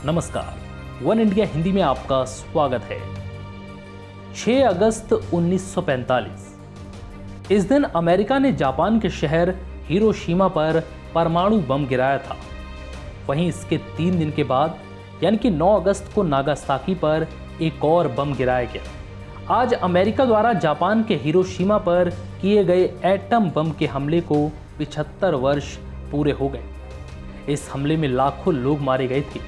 नमस्कार, one India Hindi में आपका स्वागत है। 6 अगस्त 1945 इस दिन अमेरिका ने जापान के शहर हिरोशिमा पर परमाणु बम गिराया था। वहीं इसके 3 दिन के बाद यानी कि 9 अगस्त को नागासाकी पर एक और बम गिराया गया। आज अमेरिका द्वारा जापान के हिरोशिमा पर किए गए एटम बम के हमले को 75 वर्ष पूरे हो गए। इस हमले में लाखों लोग मारे गए थे,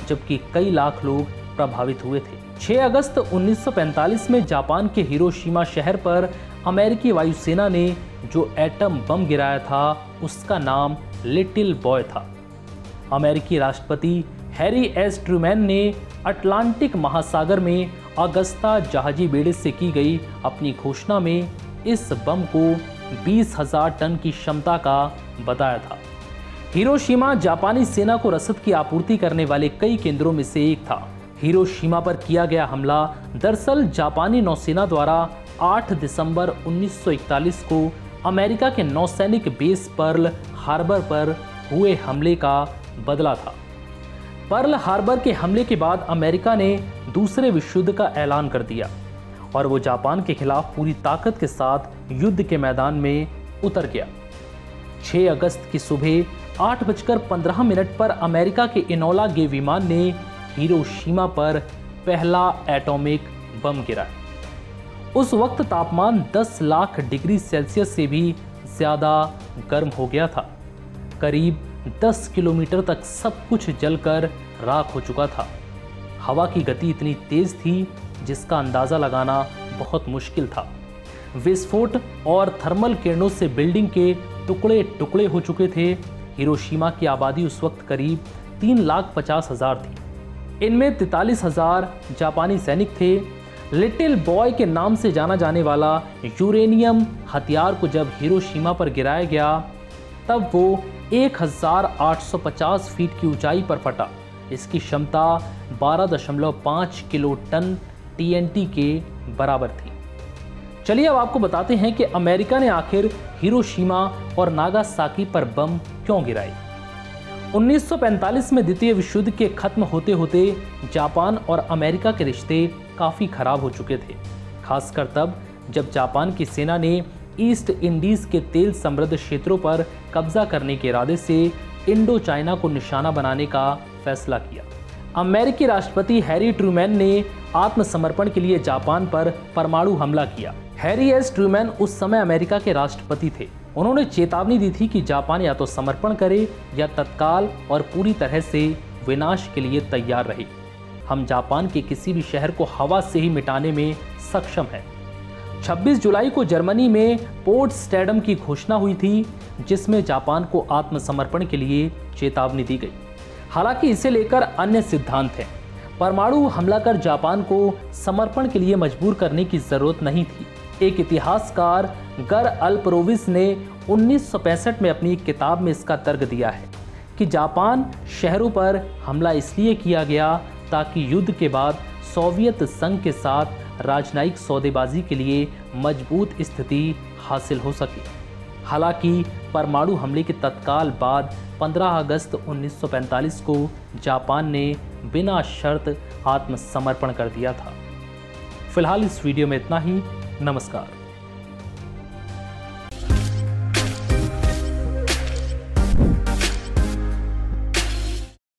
जबकि कई लाख लोग प्रभावित हुए थे। 6 अगस्त 1945 में जापान के हिरोशिमा शहर पर अमेरिकी वायुसेना ने जो एटम बम गिराया था उसका नाम लिटिल बॉय था। अमेरिकी राष्ट्रपति हैरी एस ट्रूमैन ने अटलांटिक महासागर में अगस्ता जहाजी बेड़े से की गई अपनी घोषणा में इस बम को 20,000 टन की क्षमता का बताया था। हिरोशिमा जापानी सेना को रसद की आपूर्ति करने वाले कई केंद्रों में से एक था। हिरोशिमा पर किया गया हमला दरअसल जापानी नौसेना द्वारा 8 दिसंबर 1941 को अमेरिका के नौसैनिक बेस पर्ल हार्बर पर हुए हमले का बदला था। पर्ल हार्बर के हमले के बाद अमेरिका ने दूसरे विश्व युद्ध का ऐलान कर दिया और वो जापान के खिलाफ पूरी ताकत के साथ युद्ध के मैदान में उतर गया। 6 अगस्त की सुबह 8:15 पर अमेरिका के इनोला गे विमान ने हिरोशिमा पर पहला एटॉमिक बम गिराया। उस वक्त तापमान 10 लाख डिग्री सेल्सियस से भी ज़्यादा गर्म हो गया था। करीब 10 किलोमीटर तक सब कुछ जलकर राख हो चुका था। हवा की गति इतनी तेज थी जिसका अंदाज़ा लगाना बहुत मुश्किल था। विस्फोट और थर्मल किरणों से बिल्डिंग के टुकड़े टुकड़े हो चुके थे। हिरोशिमा की आबादी उस वक्त करीब 3,50,000 थी। इनमें 43,000 जापानी सैनिक थे। लिटिल बॉय के नाम से जाना जाने वाला यूरेनियम हथियार को जब हिरोशिमा पर गिराया गया तब वो 1,850 फीट की ऊंचाई पर फटा। इसकी क्षमता 12.5 किलो टन TNT के बराबर थी। चलिए अब आपको बताते हैं कि अमेरिका ने आखिर हिरोशिमा और नागासाकी पर बम क्यों गिराए। 1945 में द्वितीय विश्व युद्ध के खत्म होते होते जापान और अमेरिका के रिश्ते काफ़ी खराब हो चुके थे, खासकर तब जब जापान की सेना ने ईस्ट इंडीज़ के तेल समृद्ध क्षेत्रों पर कब्जा करने के इरादे से इंडो चाइना को निशाना बनाने का फैसला किया। अमेरिकी राष्ट्रपति हैरी ट्रूमैन ने आत्मसमर्पण के लिए जापान पर परमाणु हमला किया। हैरी एस ट्रूमैन उस समय अमेरिका के राष्ट्रपति थे। उन्होंने चेतावनी दी थी कि जापान या तो समर्पण करे या तत्काल और पूरी तरह से विनाश के लिए तैयार रहे। हम जापान के किसी भी शहर को हवा से ही मिटाने में सक्षम हैं। 26 जुलाई को जर्मनी में पोट्सडैम की घोषणा हुई थी, जिसमें जापान को आत्मसमर्पण के लिए चेतावनी दी गई। हालांकि इसे लेकर अन्य सिद्धांत हैं। परमाणु हमला कर जापान को समर्पण के लिए मजबूर करने की जरूरत नहीं थी। एक इतिहासकार गर अल्परोविस ने 1965 में अपनी एक किताब में इसका तर्क दिया है कि जापान शहरों पर हमला इसलिए किया गया ताकि युद्ध के बाद सोवियत संघ के साथ राजनयिक सौदेबाजी के लिए मजबूत स्थिति हासिल हो सके। हालांकि परमाणु हमले के तत्काल बाद 15 अगस्त 1945 को जापान ने बिना शर्त आत्मसमर्पण कर दिया था। फिलहाल इस वीडियो में इतना ही। नमस्कार।